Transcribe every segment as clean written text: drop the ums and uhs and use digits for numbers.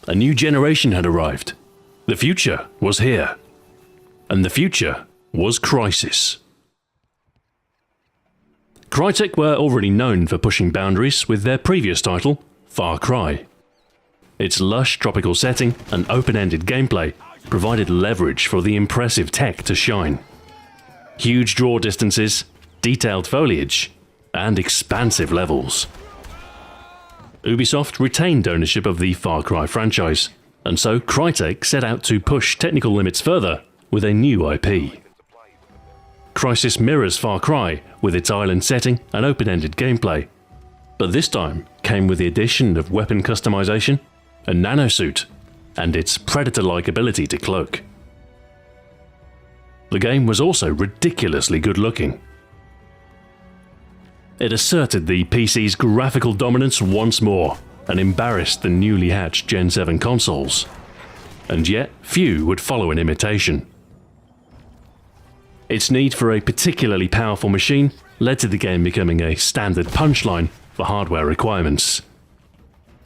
a new generation had arrived. The future was here. And the future was Crysis. Crytek were already known for pushing boundaries with their previous title, Far Cry. Its lush tropical setting and open-ended gameplay provided leverage for the impressive tech to shine. Huge draw distances, detailed foliage, and expansive levels. Ubisoft retained ownership of the Far Cry franchise, and so Crytek set out to push technical limits further with a new IP. Crysis mirrors Far Cry with its island setting and open-ended gameplay, but this time came with the addition of weapon customization, a nanosuit, and its predator-like ability to cloak. The game was also ridiculously good-looking. It asserted the PC's graphical dominance once more and embarrassed the newly hatched Gen 7 consoles. And yet, few would follow in imitation. Its need for a particularly powerful machine led to the game becoming a standard punchline for hardware requirements.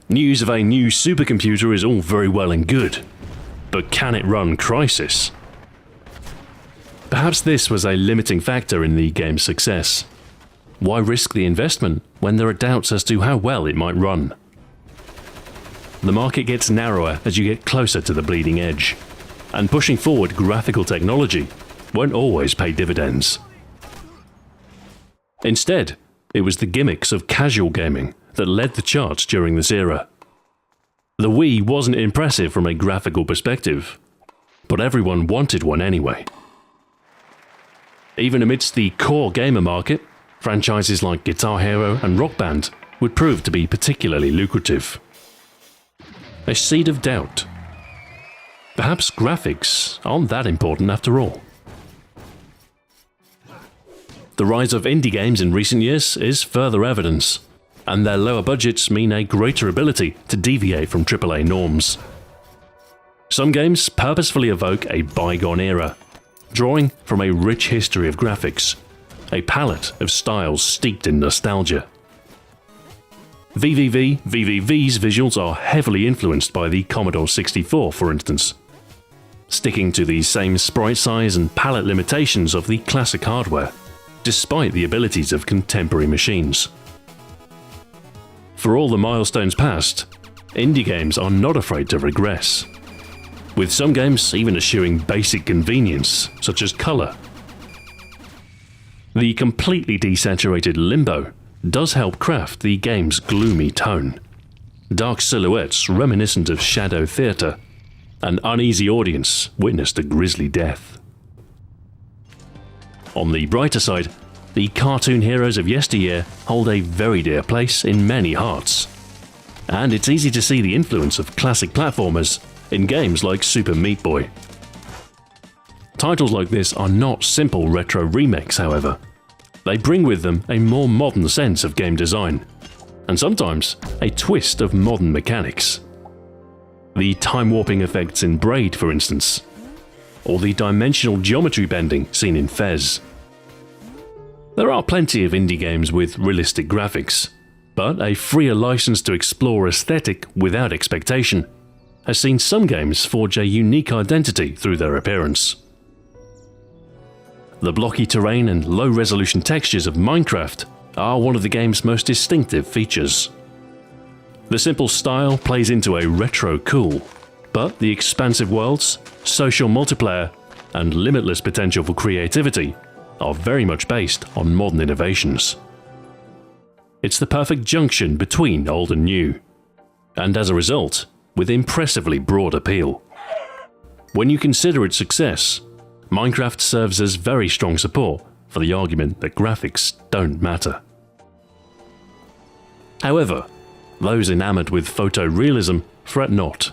News of a new supercomputer is all very well and good, but can it run Crysis? Perhaps this was a limiting factor in the game's success. Why risk the investment when there are doubts as to how well it might run? The market gets narrower as you get closer to the bleeding edge, and pushing forward graphical technology won't always pay dividends. Instead, it was the gimmicks of casual gaming that led the charts during this era. The Wii wasn't impressive from a graphical perspective, but everyone wanted one anyway. Even amidst the core gamer market, franchises like Guitar Hero and Rock Band would prove to be particularly lucrative. A seed of doubt. Perhaps graphics aren't that important after all. The rise of indie games in recent years is further evidence, and their lower budgets mean a greater ability to deviate from AAA norms. Some games purposefully evoke a bygone era, drawing from a rich history of graphics, a palette of styles steeped in nostalgia. VVV's visuals are heavily influenced by the Commodore 64, for instance, sticking to the same sprite size and palette limitations of the classic hardware, despite the abilities of contemporary machines. For all the milestones passed, indie games are not afraid to regress, with some games even eschewing basic convenience, such as color. The completely desaturated Limbo does help craft the game's gloomy tone. Dark silhouettes reminiscent of shadow theatre, an uneasy audience witnessed a grisly death. On the brighter side, the cartoon heroes of yesteryear hold a very dear place in many hearts, and it's easy to see the influence of classic platformers in games like Super Meat Boy. Titles like this are not simple retro remakes, however. They bring with them a more modern sense of game design, and sometimes a twist of modern mechanics. The time-warping effects in Braid, for instance, or the dimensional geometry bending seen in Fez. There are plenty of indie games with realistic graphics, but a freer license to explore aesthetic without expectation has seen some games forge a unique identity through their appearance. The blocky terrain and low-resolution textures of Minecraft are one of the game's most distinctive features. The simple style plays into a retro cool, but the expansive worlds, social multiplayer, and limitless potential for creativity are very much based on modern innovations. It's the perfect junction between old and new, and as a result, with impressively broad appeal. When you consider its success, Minecraft serves as very strong support for the argument that graphics don't matter. However, those enamored with photorealism fret not.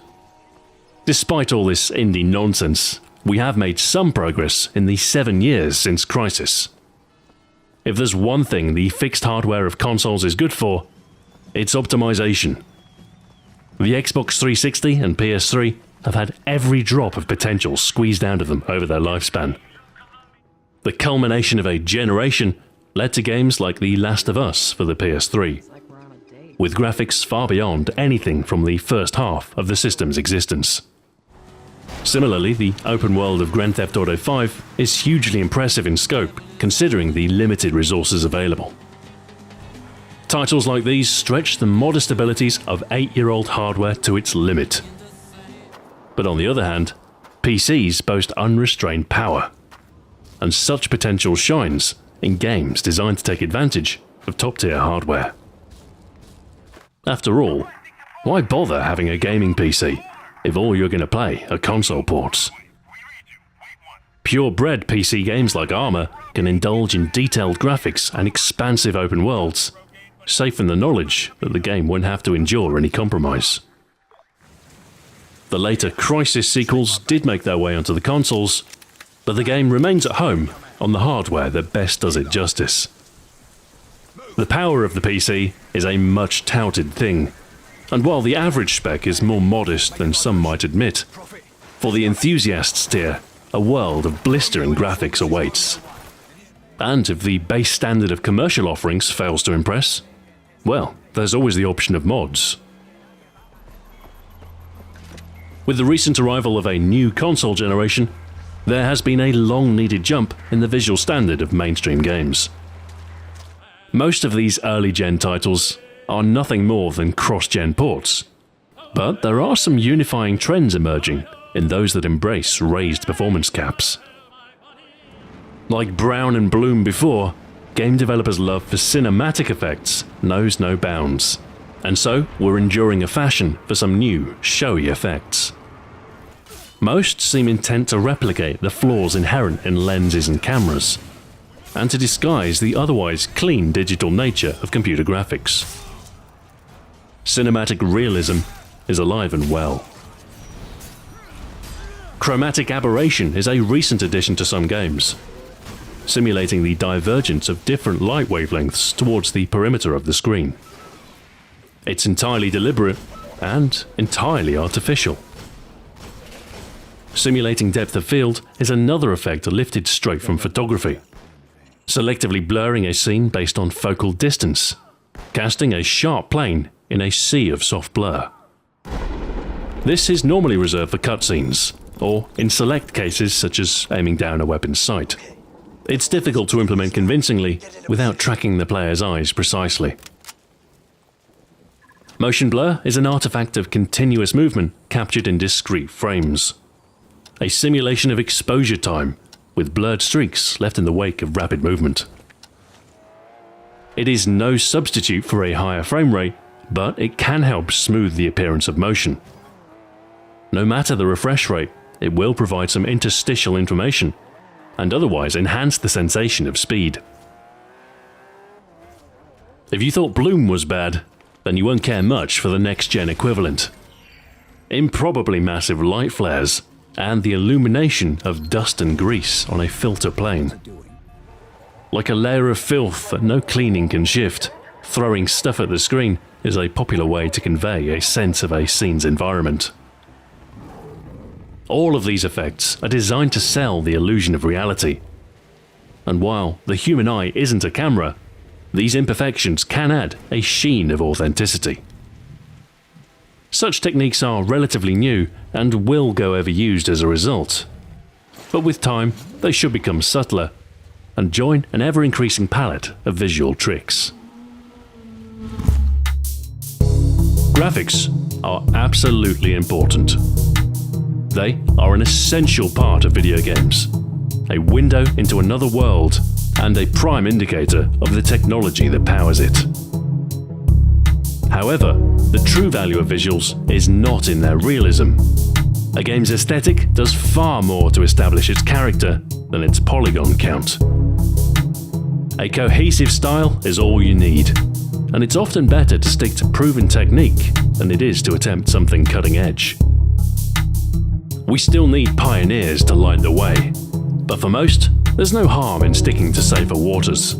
Despite all this indie nonsense, we have made some progress in the 7 years since Crysis. If there's one thing the fixed hardware of consoles is good for, it's optimization. The Xbox 360 and PS3 have had every drop of potential squeezed out of them over their lifespan. The culmination of a generation led to games like The Last of Us for the PS3. with graphics far beyond anything from the first half of the system's existence. Similarly, the open world of Grand Theft Auto V is hugely impressive in scope, considering the limited resources available. Titles like these stretch the modest abilities of 8-year-old hardware to its limit. But on the other hand, PCs boast unrestrained power, and such potential shines in games designed to take advantage of top-tier hardware. After all, why bother having a gaming PC if all you're going to play are console ports? Purebred PC games like Arma can indulge in detailed graphics and expansive open worlds, safe in the knowledge that the game won't have to endure any compromise. The later Crysis sequels did make their way onto the consoles, but the game remains at home on the hardware that best does it justice. The power of the PC is a much touted thing, and while the average spec is more modest than some might admit, for the enthusiasts tier, a world of blistering graphics awaits. And if the base standard of commercial offerings fails to impress, well, there's always the option of mods. With the recent arrival of a new console generation, there has been a long-needed jump in the visual standard of mainstream games. Most of these early-gen titles are nothing more than cross-gen ports, but there are some unifying trends emerging in those that embrace raised performance caps. Like Brown and Bloom before, game developers' love for cinematic effects knows no bounds, and so we're enduring a fashion for some new, showy effects. Most seem intent to replicate the flaws inherent in lenses and cameras, and to disguise the otherwise clean digital nature of computer graphics. Cinematic realism is alive and well. Chromatic aberration is a recent addition to some games, simulating the divergence of different light wavelengths towards the perimeter of the screen. It's entirely deliberate and entirely artificial. Simulating depth of field is another effect lifted straight from photography, selectively blurring a scene based on focal distance, casting a sharp plane in a sea of soft blur. This is normally reserved for cutscenes, or in select cases such as aiming down a weapon's sight. It's difficult to implement convincingly without tracking the player's eyes precisely. Motion blur is an artifact of continuous movement captured in discrete frames. A simulation of exposure time, with blurred streaks left in the wake of rapid movement. It is no substitute for a higher frame rate, but it can help smooth the appearance of motion. No matter the refresh rate, it will provide some interstitial information, and otherwise enhance the sensation of speed. If you thought Bloom was bad, then you won't care much for the next-gen equivalent. Improbably massive light flares, and the illumination of dust and grease on a filter plane. Like a layer of filth that no cleaning can shift, throwing stuff at the screen is a popular way to convey a sense of a scene's environment. All of these effects are designed to sell the illusion of reality. And while the human eye isn't a camera, these imperfections can add a sheen of authenticity. Such techniques are relatively new and will go overused as a result. But with time, they should become subtler and join an ever-increasing palette of visual tricks. Graphics are absolutely important. They are an essential part of video games, a window into another world, and a prime indicator of the technology that powers it. However, the true value of visuals is not in their realism. A game's aesthetic does far more to establish its character than its polygon count. A cohesive style is all you need, and it's often better to stick to proven technique than it is to attempt something cutting edge. We still need pioneers to light the way, but for most, there's no harm in sticking to safer waters.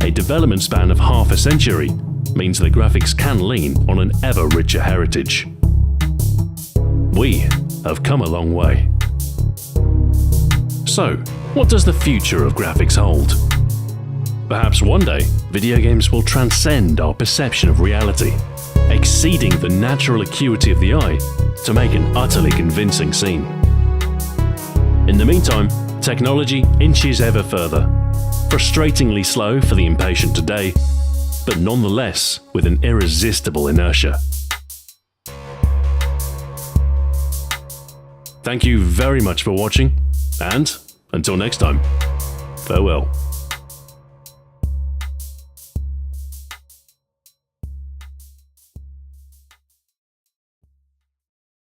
A development span of half a century means the graphics can lean on an ever richer heritage. We have come a long way. So, what does the future of graphics hold? Perhaps one day, video games will transcend our perception of reality, exceeding the natural acuity of the eye to make an utterly convincing scene. In the meantime, technology inches ever further, frustratingly slow for the impatient today, but nonetheless with an irresistible inertia. Thank you very much for watching, and until next time, farewell.